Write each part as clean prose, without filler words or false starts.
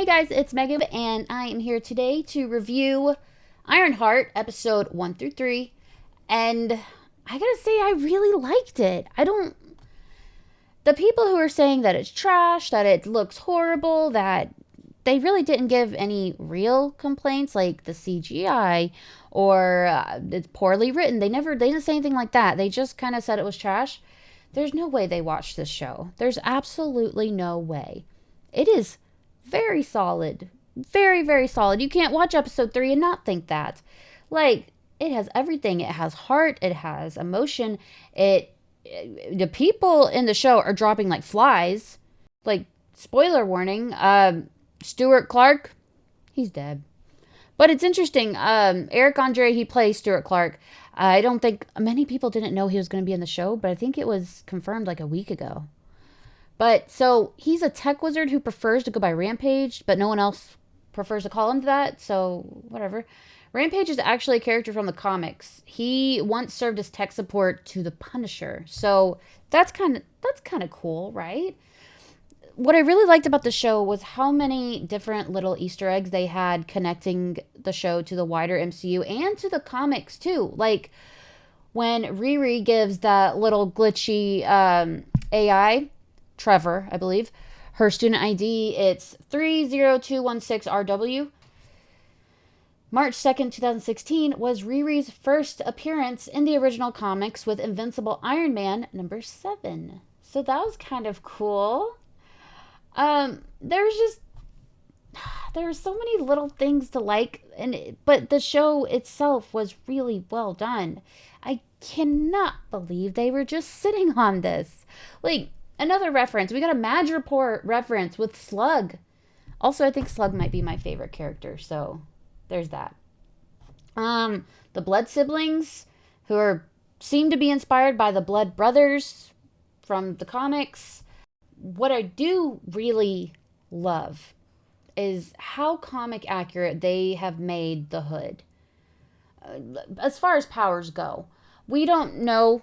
Hey guys, it's Megan, and I am here today to review Ironheart episode 1 through 3. And I gotta say, I really liked it. The people who are saying that it's trash, that it looks horrible, that they really didn't give any real complaints like the CGI or it's poorly written. They didn't say anything like that. They just kind of said it was trash. There's no way they watched this show. There's absolutely no way. It is very solid. Very, very solid. You can't watch episode 3 and not think that. Like, it has everything. It has heart, it has emotion. The people in the show are dropping like flies. Like, spoiler warning, Stuart Clark, he's dead. But it's interesting. Eric Andre, he plays Stuart Clark. I don't think many people didn't know he was going to be in the show, but I think it was confirmed like a week ago. But so he's a tech wizard who prefers to go by Rampage, but no one else prefers to call him that. So whatever. Rampage is actually a character from the comics. He once served as tech support to the Punisher. So that's kind of cool, right? What I really liked about the show was how many different little Easter eggs they had connecting the show to the wider MCU and to the comics too. Like when Riri gives that little glitchy AI, Trevor, I believe, her student ID, it's 30216RW. March 2nd, 2016 was Riri's first appearance in the original comics with Invincible Iron Man number 7. So that was kind of cool. There was just there were so many little things to like, but the show itself was really well done. I cannot believe they were just sitting on this. Like another reference, we got a Madge Report reference with Slug. Also, I think Slug might be my favorite character, so there's that. The Blood siblings, who are seem to be inspired by the Blood brothers from the comics. What I do really love is how comic accurate they have made the Hood. As far as powers go, we don't know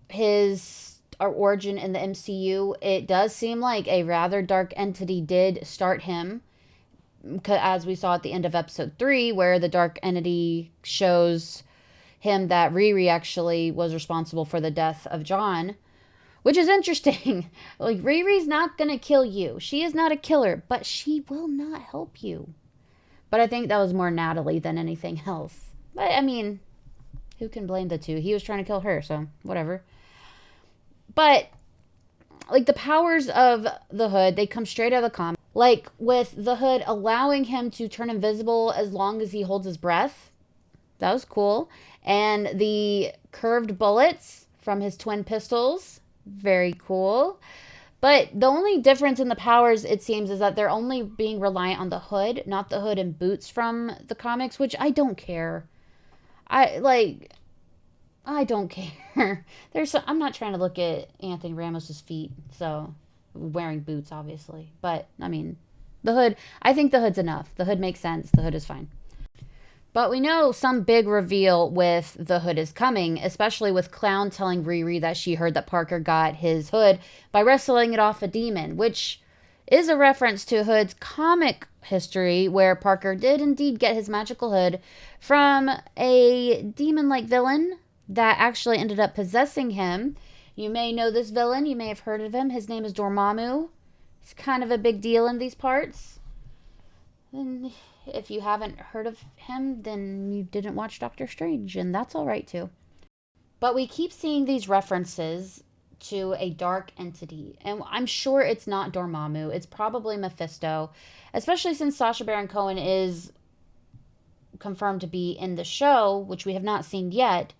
his origin in the MCU. It does seem like a rather dark entity did start him, as we saw at the end of episode 3, where the dark entity shows him that Riri actually was responsible for the death of John. Which is interesting. Like, Riri's not going to kill you. She is not a killer, but she will not help you. But I think that was more Natalie than anything else. But, I mean, who can blame the two? He was trying to kill her, so whatever. But, like, the powers of the Hood, they come straight out of the comic. Like, with the Hood allowing him to turn invisible as long as he holds his breath. That was cool. And the curved bullets from his twin pistols. Very cool. But the only difference in the powers, it seems, is that they're only being reliant on the Hood, not the Hood and boots from the comics, which I don't care. I don't care. I'm not trying to look at Anthony Ramos's feet, so wearing boots, obviously. But I mean, the Hood. I think the Hood's enough. The Hood makes sense. The Hood is fine. But we know some big reveal with the Hood is coming, especially with Clown telling Riri that she heard that Parker got his Hood by wrestling it off a demon, which is a reference to Hood's comic history, where Parker did indeed get his magical Hood from a demon-like villain that actually ended up possessing him. You may know this villain. You may have heard of him. His name is Dormammu. He's kind of a big deal in these parts. And if you haven't heard of him, then you didn't watch Doctor Strange, and that's all right too. But we keep seeing these references to a dark entity, and I'm sure it's not Dormammu. It's probably Mephisto, especially since Sacha Baron Cohen is confirmed to be in the show, which we have not seen yet.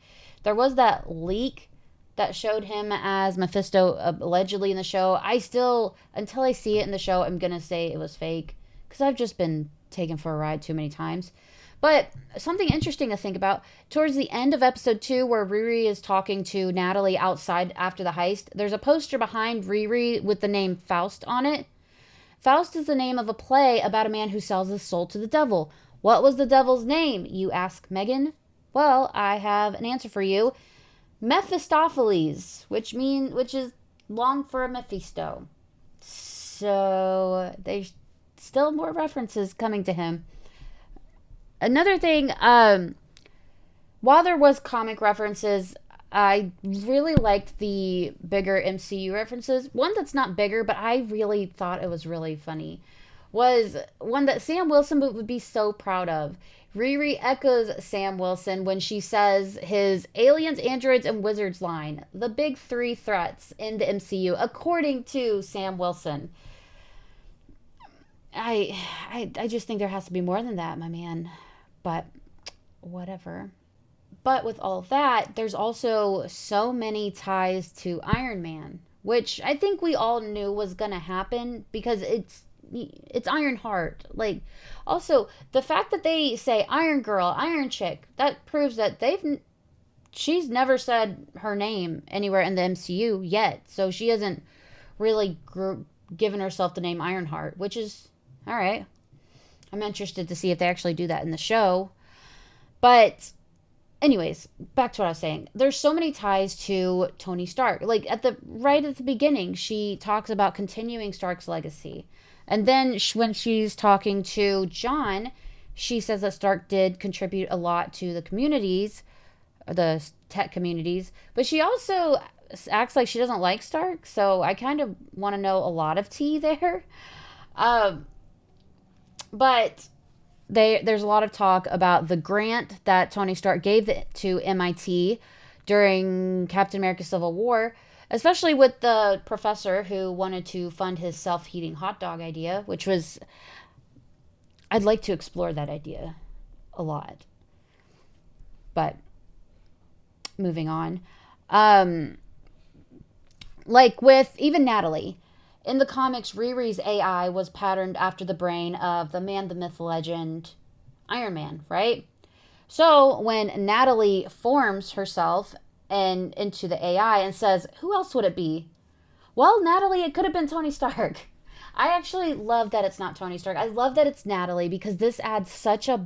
There was that leak that showed him as Mephisto allegedly in the show. Until I see it in the show, I'm gonna say it was fake, because I've just been taken for a ride too many times. But something interesting to think about, towards the end of episode 2, where Riri is talking to Natalie outside after the heist, there's a poster behind Riri with the name Faust on it. Faust is the name of a play about a man who sells his soul to the devil. What was the devil's name, you ask, Megan? Well, I have an answer for you. Mephistopheles, which is long for a Mephisto. So they Still more references coming to him. Another thing, while there was comic references, I really liked the bigger MCU references. One that's not bigger, but I really thought it was really funny, was one that Sam Wilson would be so proud of. Riri echoes Sam Wilson when she says his aliens, androids, and wizards line, the big three threats in the MCU, according to Sam Wilson. I just think there has to be more than that, my man. But whatever. But with all of that, there's also so many ties to Iron Man, which I think we all knew was gonna happen because it's Ironheart. Like, also the fact that they say Iron Girl, Iron Chick, that proves that she's never said her name anywhere in the MCU yet, so she hasn't really given herself the name Ironheart, which is all right. I'm interested to see if they actually do that in the show. But anyways, back to what I was saying. There's so many ties to Tony Stark. Like right at the beginning, she talks about continuing Stark's legacy. And then when she's talking to John, she says that Stark did contribute a lot to the communities, the tech communities, but she also acts like she doesn't like Stark. So I kind of want to know a lot of tea there. Um, but there's a lot of talk about the grant that Tony Stark gave to MIT during Captain America Civil War, especially with the professor who wanted to fund his self-heating hot dog idea, which was, I'd like to explore that idea a lot. But moving on. Um, like with even Natalie. In the comics, Riri's AI was patterned after the brain of the man, the myth, legend, Iron Man, right? So when Natalie forms herself and into the AI and says, "Who else would it be?" Well, Natalie, it could have been Tony Stark. I actually love that it's not Tony Stark. I love that it's Natalie because this adds so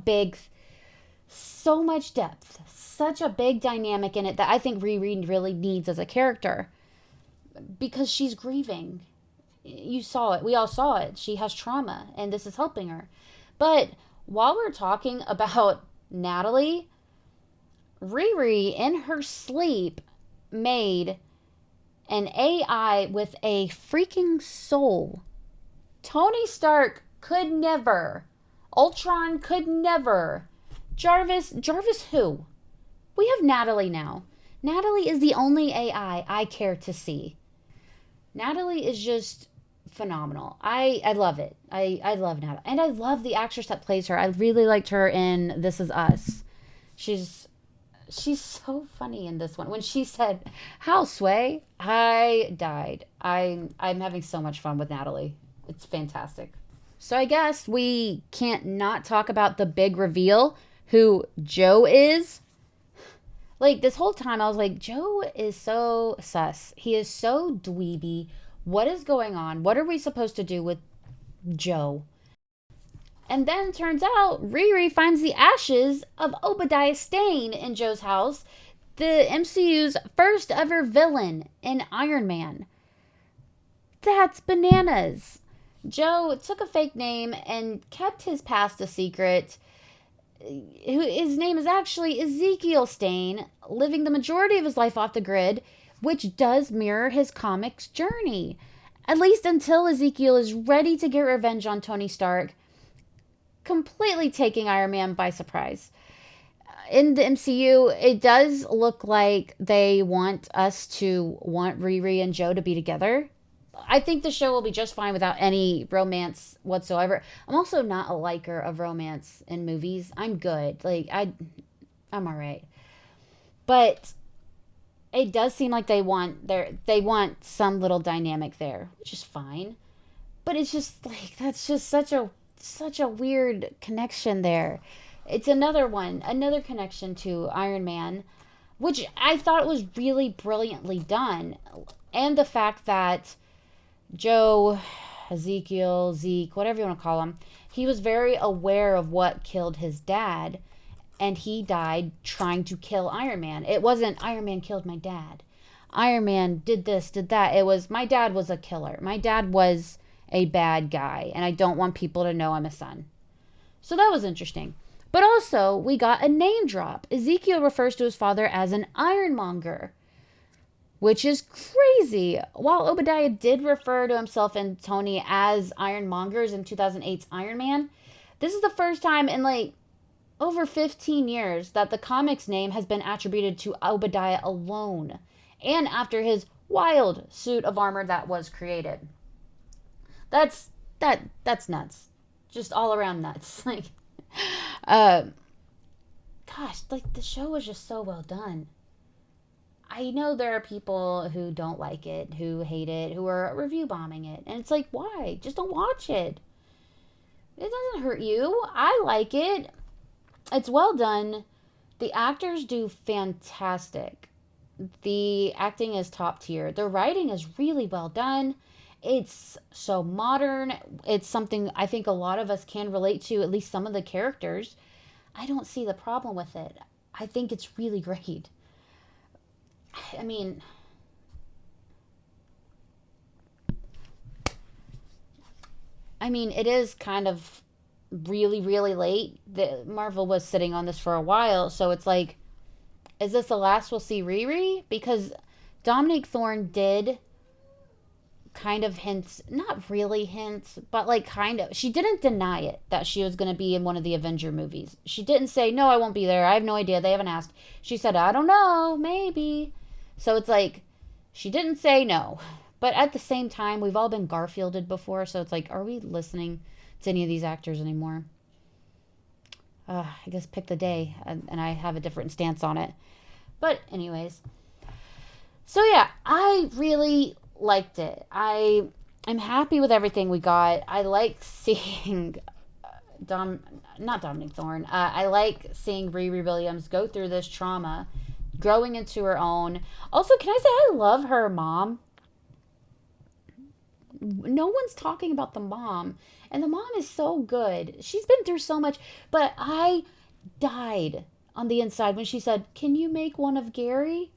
much depth, such a big dynamic in it that I think Riri really needs as a character because she's grieving. You saw it. We all saw it. She has trauma, and this is helping her. But while we're talking about Natalie, Riri, in her sleep, made an AI with a freaking soul. Tony Stark could never. Ultron could never. Jarvis who? We have Natalie now. Natalie is the only AI I care to see. Natalie is just phenomenal. I love it. I love Natalie. And I love the actress that plays her. I really liked her in This Is Us. She's so funny in this one. When she said, "How sway?" I died. I'm having so much fun with Natalie. It's fantastic. So I guess we can't not talk about the big reveal who Joe is. Like this whole time I was like, Joe is so sus. He is so dweeby. What is going on? What are we supposed to do with Joe? And then turns out Riri finds the ashes of Obadiah Stane in Joe's house, the MCU's first ever villain in Iron Man. That's bananas. Joe took a fake name and kept his past a secret. His name is actually Ezekiel Stane, living the majority of his life off the grid, which does mirror his comics journey. At least until Ezekiel is ready to get revenge on Tony Stark, completely taking Iron Man by surprise. In the MCU, it does look like they want us to want Riri and Joe to be together. I think the show will be just fine without any romance whatsoever. I'm also not a liker of romance in movies. I'm good. I'm all right. But it does seem like they want some little dynamic there, which is fine. But it's just like that's just such a weird connection there. It's another connection to Iron Man, which I thought was really brilliantly done. And the fact that Joe, Ezekiel, Zeke, whatever you want to call him, he was very aware of what killed his dad, and he died trying to kill Iron Man. It wasn't Iron Man killed my dad. Iron Man did this, did that. It was my dad was a killer. My dad was a bad guy, and I don't want people to know I'm a son. So that was interesting. But also, we got a name drop. Ezekiel refers to his father as an ironmonger, which is crazy. While Obadiah did refer to himself and Tony as ironmongers in 2008's Iron Man, this is the first time in like over 15 years that the comic's name has been attributed to Obadiah alone, and after his wild suit of armor that was created. That's nuts. Just all around nuts. Like uh gosh, like the show was just so well done. I know there are people who don't like it, who hate it, who are review bombing it. And it's like, why? Just don't watch it. It doesn't hurt you. I like it. It's well done. The actors do fantastic. The acting is top tier. The writing is really well done. It's so modern. It's something I think a lot of us can relate to, at least some of the characters. I don't see the problem with it. I think it's really great. I mean, it is kind of really, really late. Marvel was sitting on this for a while, so it's like, is this the last we'll see Riri? Because Dominique Thorne did kind of hints, not really hints, but like kind of. She didn't deny it that she was going to be in one of the Avenger movies. She didn't say, no, I won't be there. I have no idea. They haven't asked. She said, I don't know, maybe. So it's like, she didn't say no. But at the same time, we've all been Garfielded before, so it's like, are we listening to any of these actors anymore? I guess pick the day, and I have a different stance on it. But anyways, so yeah, I really liked it. I am happy with everything we got. I like seeing not Dominic Thorne. I like seeing Riri Williams go through this trauma, growing into her own. Also, can I say I love her mom? No one's talking about the mom, and the mom is so good. She's been through so much, but I died on the inside when she said, "Can you make one of Gary?"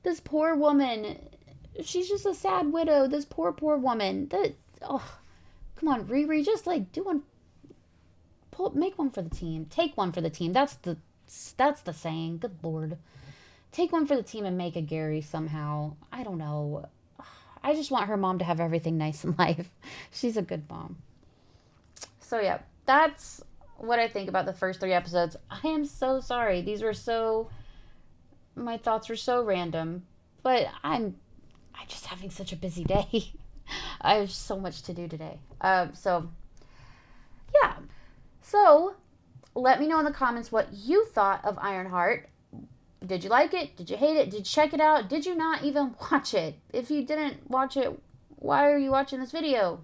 This poor woman, she's just a sad widow. This poor woman. Come on, Riri, just like do one, make one for the team. Take one for the team. That's the saying. Good lord, take one for the team and make a Gary somehow. I don't know. I just want her mom to have everything nice in life. She's a good mom. So yeah, that's what I think about the first 3 episodes. I am so sorry. My thoughts were so random, but I'm just having such a busy day. I have so much to do today. So yeah. So let me know in the comments what you thought of Ironheart. Did you like it? Did you hate it? Did you check it out? Did you not even watch it? If you didn't watch it, why are you watching this video?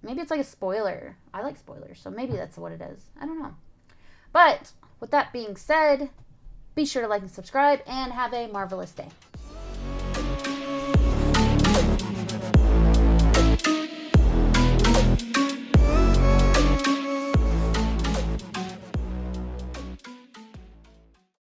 Maybe it's like a spoiler. I like spoilers, so maybe that's what it is. I don't know. But with that being said, be sure to like and subscribe and have a marvelous day.